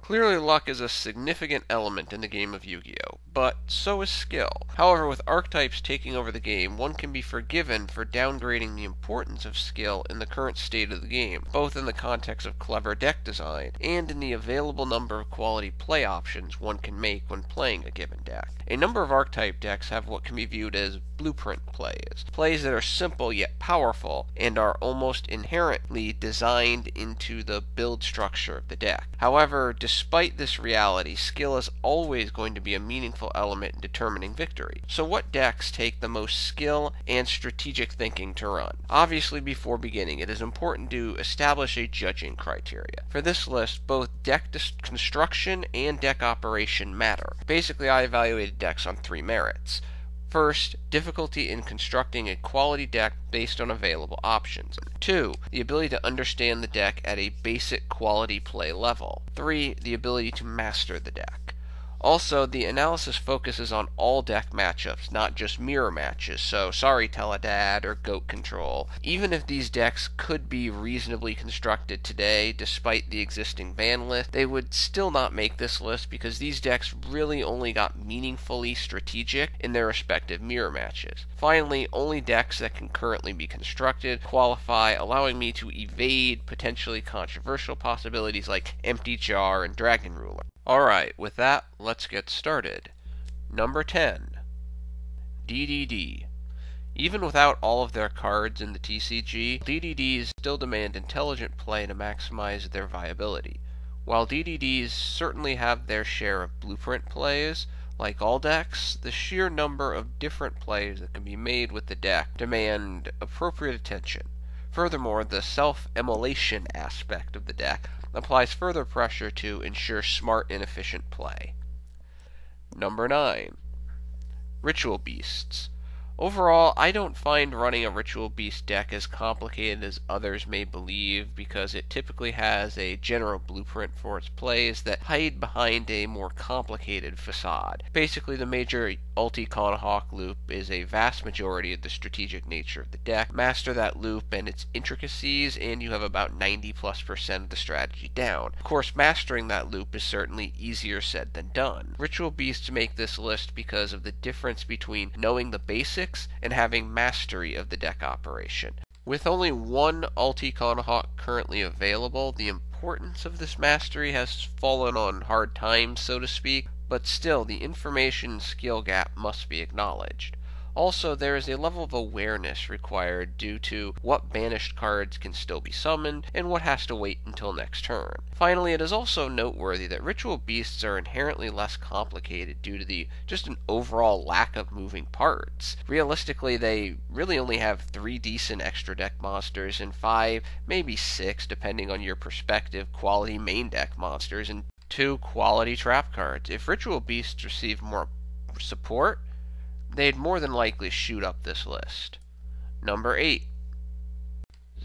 Clearly, luck is a significant element in the game of Yu-Gi-Oh!, but so is skill. However, with archetypes taking over the game, one can be forgiven for downgrading the importance of skill in the current state of the game, both in the context of clever deck design and in the available number of quality play options one can make when playing a given deck. A number of archetype decks have what can be viewed as blueprint plays that are simple yet powerful and are almost inherently designed into the build structure of the deck. However, despite this reality, skill is always going to be a meaningful element in determining victory. So what decks take the most skill and strategic thinking to run? Obviously, before beginning, it is important to establish a judging criteria. For this list, both deck construction and deck operation matter. Basically, I evaluated decks on 3 merits. First, difficulty in constructing a quality deck based on available options. 2, the ability to understand the deck at a basic quality play level. 3, the ability to master the deck. Also, the analysis focuses on all deck matchups, not just mirror matches, so sorry Teledad or Goat Control. Even if these decks could be reasonably constructed today, despite the existing ban list, they would still not make this list because these decks really only got meaningfully strategic in their respective mirror matches. Finally, only decks that can currently be constructed qualify, allowing me to evade potentially controversial possibilities like Empty Jar and Dragon Ruler. Alright, with that, let's get started. Number 10. DDD. Even without all of their cards in the TCG, DDDs still demand intelligent play to maximize their viability. While DDDs certainly have their share of blueprint plays, like all decks, the sheer number of different plays that can be made with the deck demand appropriate attention. Furthermore, the self-immolation aspect of the deck applies further pressure to ensure smart and efficient play. Number 9. Ritual Beasts. Overall, I don't find running a Ritual Beast deck as complicated as others may believe because it typically has a general blueprint for its plays that hide behind a more complicated facade. Basically, the major Ulti-Conahawk loop is a vast majority of the strategic nature of the deck. Master that loop and its intricacies and you have about 90+% of the strategy down. Of course, mastering that loop is certainly easier said than done. Ritual Beasts make this list because of the difference between knowing the basics and having mastery of the deck operation. With only one Ulti-Conahawk currently available, the importance of this mastery has fallen on hard times, so to speak, but still the information and skill gap must be acknowledged. Also, there is a level of awareness required due to what banished cards can still be summoned and what has to wait until next turn. Finally, it is also noteworthy that Ritual Beasts are inherently less complicated due to just an overall lack of moving parts. Realistically, they really only have 3 decent extra deck monsters and 5, maybe 6, depending on your perspective, quality main deck monsters and 2 quality trap cards. If Ritual Beasts received more support, they'd more than likely shoot up this list. Number 8.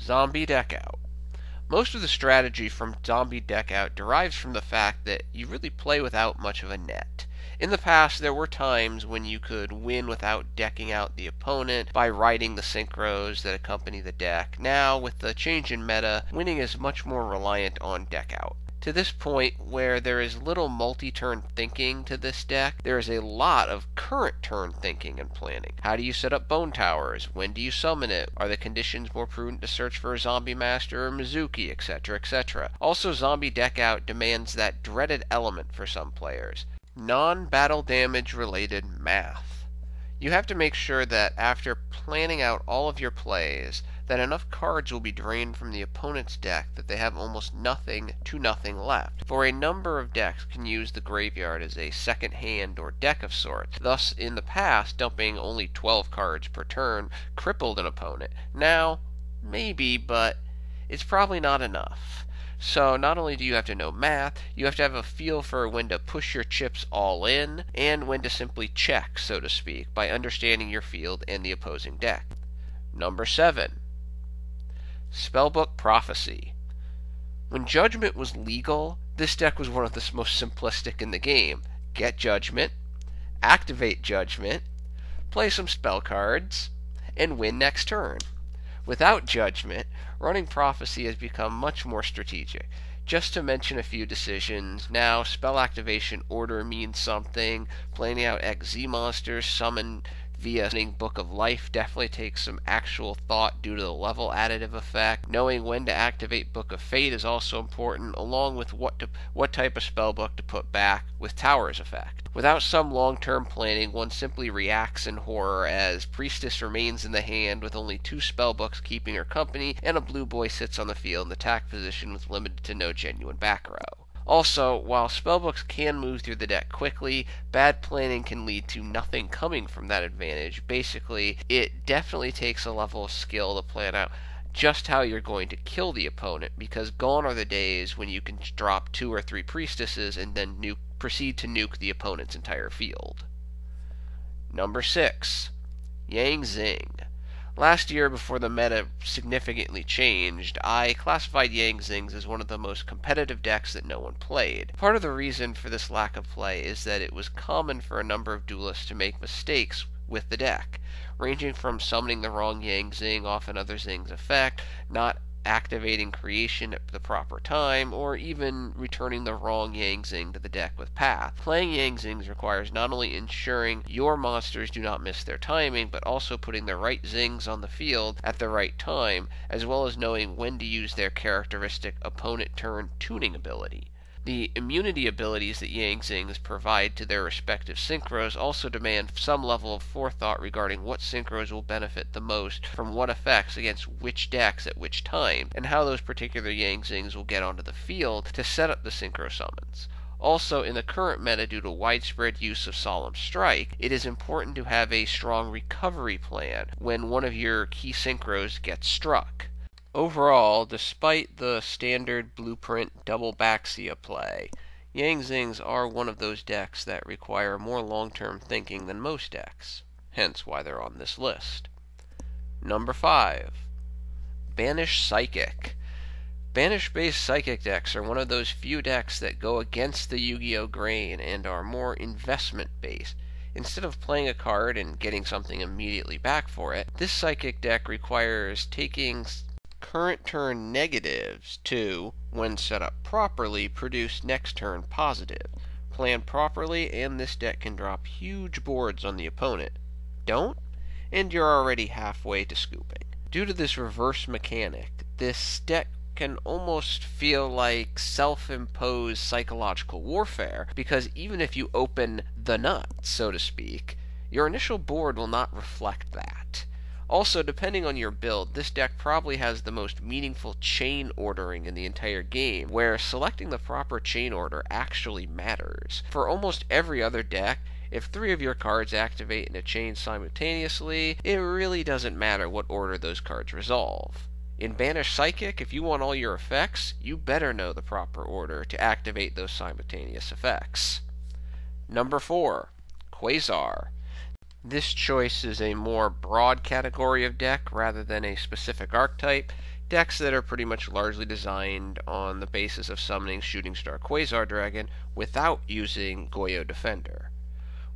Zombie Deckout. Most of the strategy from Zombie Deckout derives from the fact that you really play without much of a net. In the past, there were times when you could win without decking out the opponent by riding the synchros that accompany the deck. Now, with the change in meta, winning is much more reliant on Deckout. To this point, where there is little multi-turn thinking to this deck, there is a lot of current turn thinking and planning. How do you set up Bone Towers? When do you summon it? Are the conditions more prudent to search for a Zombie Master or Mizuki, etc., etc.? Also, Zombie Deckout demands that dreaded element for some players: non-battle damage related math. You have to make sure that after planning out all of your plays, that enough cards will be drained from the opponent's deck that they have almost nothing to nothing left. For a number of decks can use the graveyard as a second hand or deck of sorts. Thus, in the past, dumping only 12 cards per turn crippled an opponent. Now, maybe, but it's probably not enough. So not only do you have to know math, you have to have a feel for when to push your chips all in, and when to simply check, so to speak, by understanding your field and the opposing deck. Number 7. Spellbook Prophecy. When Judgment was legal, this deck was one of the most simplistic in the game. Get Judgment, activate Judgment, play some spell cards, and win next turn. Without Judgment, running Prophecy has become much more strategic. Just to mention a few decisions, now spell activation order means something. Planning out XZ monsters summoned via Book of Life definitely takes some actual thought due to the level additive effect. Knowing when to activate Book of Fate is also important, along with what type of spellbook to put back with Tower's effect. Without some long-term planning, one simply reacts in horror as Priestess remains in the hand with only 2 spellbooks keeping her company, and a blue boy sits on the field in attack position with limited to no genuine back row. Also, while spellbooks can move through the deck quickly, bad planning can lead to nothing coming from that advantage. Basically, it definitely takes a level of skill to plan out just how you're going to kill the opponent, because gone are the days when you can drop 2 or 3 priestesses and then proceed to nuke the opponent's entire field. Number 6. Xing. Last year, before the meta significantly changed, I classified Xing as one of the most competitive decks that no one played. Part of the reason for this lack of play is that it was common for a number of duelists to make mistakes with the deck, ranging from summoning the wrong Xing off another Xing's effect, not activating creation at the proper time, or even returning the wrong Xing to the deck with Path. Playing Xings requires not only ensuring your monsters do not miss their timing, but also putting the right Xings on the field at the right time, as well as knowing when to use their characteristic opponent turn tuning ability. The immunity abilities that Xings provide to their respective synchros also demand some level of forethought regarding what synchros will benefit the most from what effects against which decks at which time, and how those particular Xings will get onto the field to set up the synchro summons. Also, in the current meta, due to widespread use of Solemn Strike, it is important to have a strong recovery plan when one of your key synchros gets struck. Overall, despite the standard blueprint double Baxia play, Xings are one of those decks that require more long-term thinking than most decks, hence why they're on this list. Number 5. Banish Psychic. Banish-based Psychic decks are one of those few decks that go against the Yu-Gi-Oh grain and are more investment-based. Instead of playing a card and getting something immediately back for it, this Psychic deck requires taking current turn negatives to, when set up properly, produce next turn positive. Plan properly, and this deck can drop huge boards on the opponent. Don't, and you're already halfway to scooping. Due to this reverse mechanic, this deck can almost feel like self-imposed psychological warfare, because even if you open the nut, so to speak, your initial board will not reflect that. Also, depending on your build, this deck probably has the most meaningful chain ordering in the entire game, where selecting the proper chain order actually matters. For almost every other deck, if 3 of your cards activate in a chain simultaneously, it really doesn't matter what order those cards resolve. In Banish Psychic, if you want all your effects, you better know the proper order to activate those simultaneous effects. Number 4. Quasar. This choice is a more broad category of deck rather than a specific archetype. Decks that are pretty much largely designed on the basis of summoning Shooting Star Quasar Dragon without using Goyo Defender.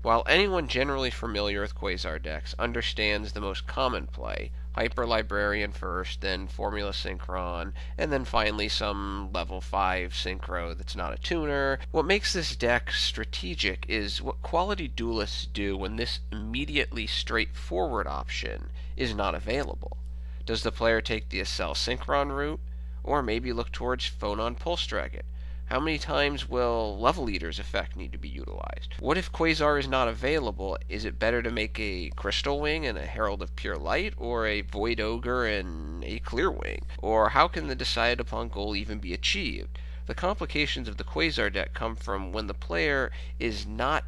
While anyone generally familiar with Quasar decks understands the most common play, Hyper Librarian first, then Formula Synchron, and then finally some level 5 Synchro that's not a tuner, what makes this deck strategic is what quality duelists do when this immediately straightforward option is not available. Does the player take the Accel Synchron route, or maybe look towards Phonon Pulse Dragon? How many times will Level Eater's effect need to be utilized? What if Quasar is not available? Is it better to make a Crystal Wing and a Herald of Pure Light, or a Void Ogre and a Clear Wing? Or how can the decided upon goal even be achieved? The complications of the Quasar deck come from when the player is not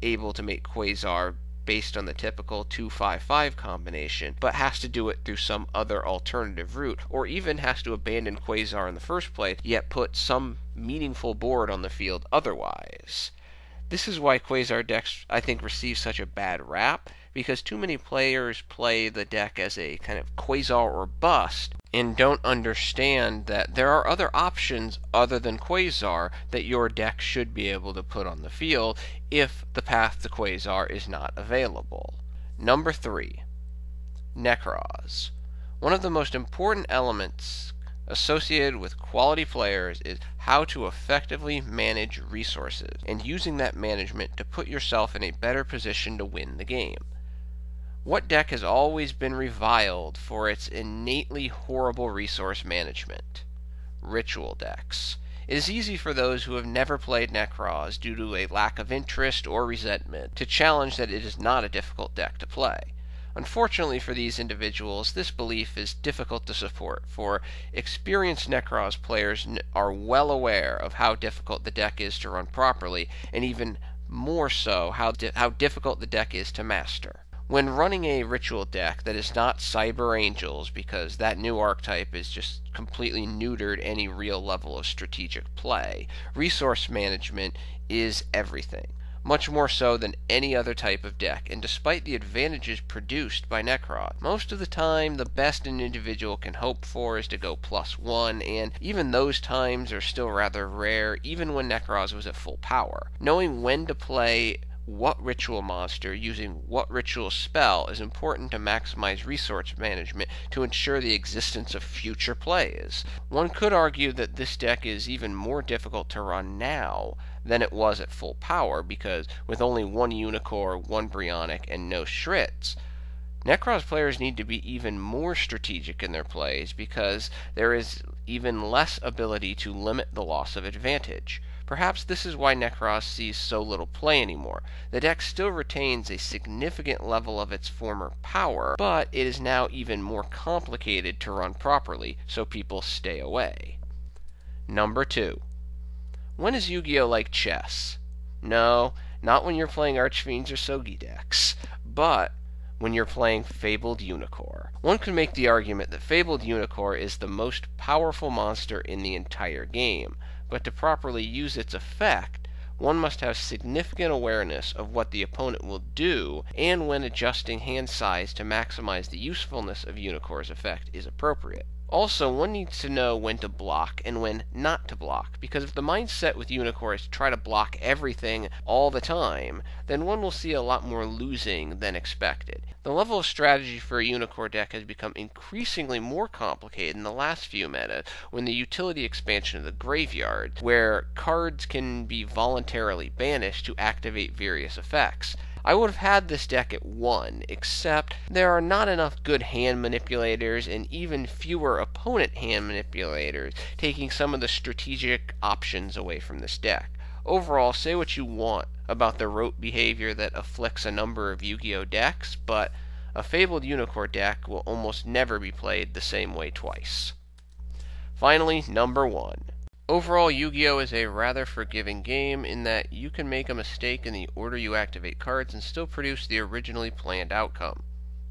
able to make Quasar based on the typical 2-5-5 combination, but has to do it through some other alternative route, or even has to abandon Quasar in the first place, yet put some meaningful board on the field otherwise. This is why Quasar decks, I think, receive such a bad rap, because too many players play the deck as a kind of Quasar or bust, and don't understand that there are other options other than Quasar that your deck should be able to put on the field if the path to Quasar is not available. Number 3. Necros. One of the most important elements associated with quality players is how to effectively manage resources, and using that management to put yourself in a better position to win the game. What deck has always been reviled for its innately horrible resource management? Ritual decks. It is easy for those who have never played Necros due to a lack of interest or resentment to challenge that it is not a difficult deck to play. Unfortunately for these individuals, this belief is difficult to support, for experienced Necros players are well aware of how difficult the deck is to run properly, and even more so how difficult the deck is to master. When running a ritual deck that is not Cyber Angels, because that new archetype is just completely neutered any real level of strategic play, resource management is everything. Much more so than any other type of deck, and despite the advantages produced by Necros, most of the time the best an individual can hope for is to go +1, and even those times are still rather rare, even when Necros was at full power. Knowing when to play what ritual monster using what ritual spell is important to maximize resource management to ensure the existence of future plays. One could argue that this deck is even more difficult to run now than it was at full power, because with only one Eunuch, one Brainy, and no Shrits, Necros players need to be even more strategic in their plays because there is even less ability to limit the loss of advantage. Perhaps this is why Necros sees so little play anymore. The deck still retains a significant level of its former power, but it is now even more complicated to run properly, so people stay away. Number 2. When is Yu-Gi-Oh like chess? No, not when you're playing Archfiends or Sogi decks, but when you're playing Fabled Eunuch. One could make the argument that Fabled Eunuch is the most powerful monster in the entire game, but to properly use its effect, one must have significant awareness of what the opponent will do, and when adjusting hand size to maximize the usefulness of Eunuch's effect is appropriate. Also, one needs to know when to block and when not to block, because if the mindset with Eunuch is to try to block everything all the time, then one will see a lot more losing than expected. The level of strategy for a Eunuch deck has become increasingly more complicated in the last few metas, when the utility expansion of the graveyard, where cards can be voluntarily banished to activate various effects. I would have had this deck at 1, except there are not enough good hand manipulators and even fewer opponent hand manipulators, taking some of the strategic options away from this deck. Overall, say what you want about the rote behavior that afflicts a number of Yu-Gi-Oh decks, but a Fabled Eunuch deck will almost never be played the same way twice. Finally, number 1. Overall, Yu-Gi-Oh is a rather forgiving game in that you can make a mistake in the order you activate cards and still produce the originally planned outcome.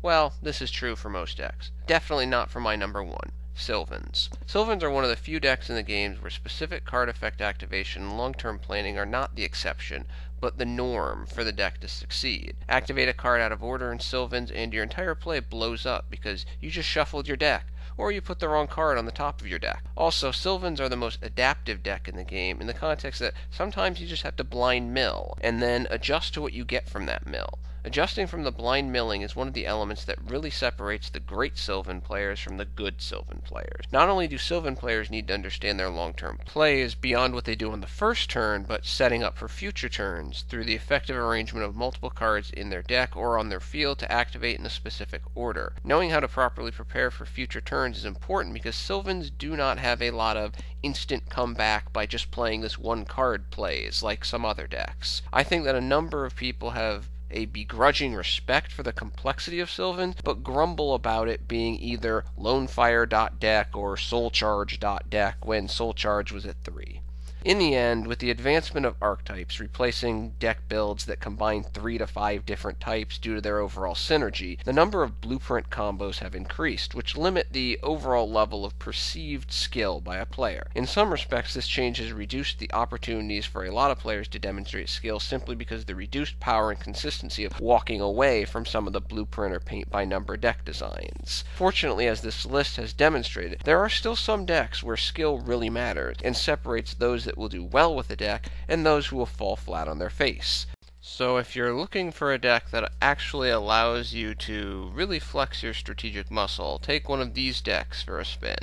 Well, this is true for most decks. Definitely not for my number 1, Sylvans. Sylvans are one of the few decks in the games where specific card effect activation and long-term planning are not the exception, but the norm for the deck to succeed. Activate a card out of order in Sylvans and your entire play blows up because you just shuffled your deck, or you put the wrong card on the top of your deck. Also, Sylvans are the most adaptive deck in the game in the context that sometimes you just have to blind mill, and then adjust to what you get from that mill. Adjusting from the blind milling is one of the elements that really separates the great Sylvan players from the good Sylvan players. Not only do Sylvan players need to understand their long-term plays beyond what they do on the first turn, but setting up for future turns through the effective arrangement of multiple cards in their deck or on their field to activate in a specific order. Knowing how to properly prepare for future turns is important because Sylvans do not have a lot of instant comeback by just playing this one card plays like some other decks. I think that a number of people have a begrudging respect for the complexity of Sylvans, but grumble about it being either Lonefire.deck or Soulcharge.deck when Soulcharge was at 3. In the end, with the advancement of archetypes replacing deck builds that combine 3 to 5 different types due to their overall synergy, the number of blueprint combos have increased, which limit the overall level of perceived skill by a player. In some respects, this change has reduced the opportunities for a lot of players to demonstrate skill simply because of the reduced power and consistency of walking away from some of the blueprint or paint-by-number deck designs. Fortunately, as this list has demonstrated, there are still some decks where skill really matters and separates those that will do well with the deck and those who will fall flat on their face. So if you're looking for a deck that actually allows you to really flex your strategic muscle, take one of these decks for a spin.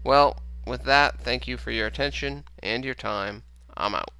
Well, with that, thank you for your attention and your time. I'm out.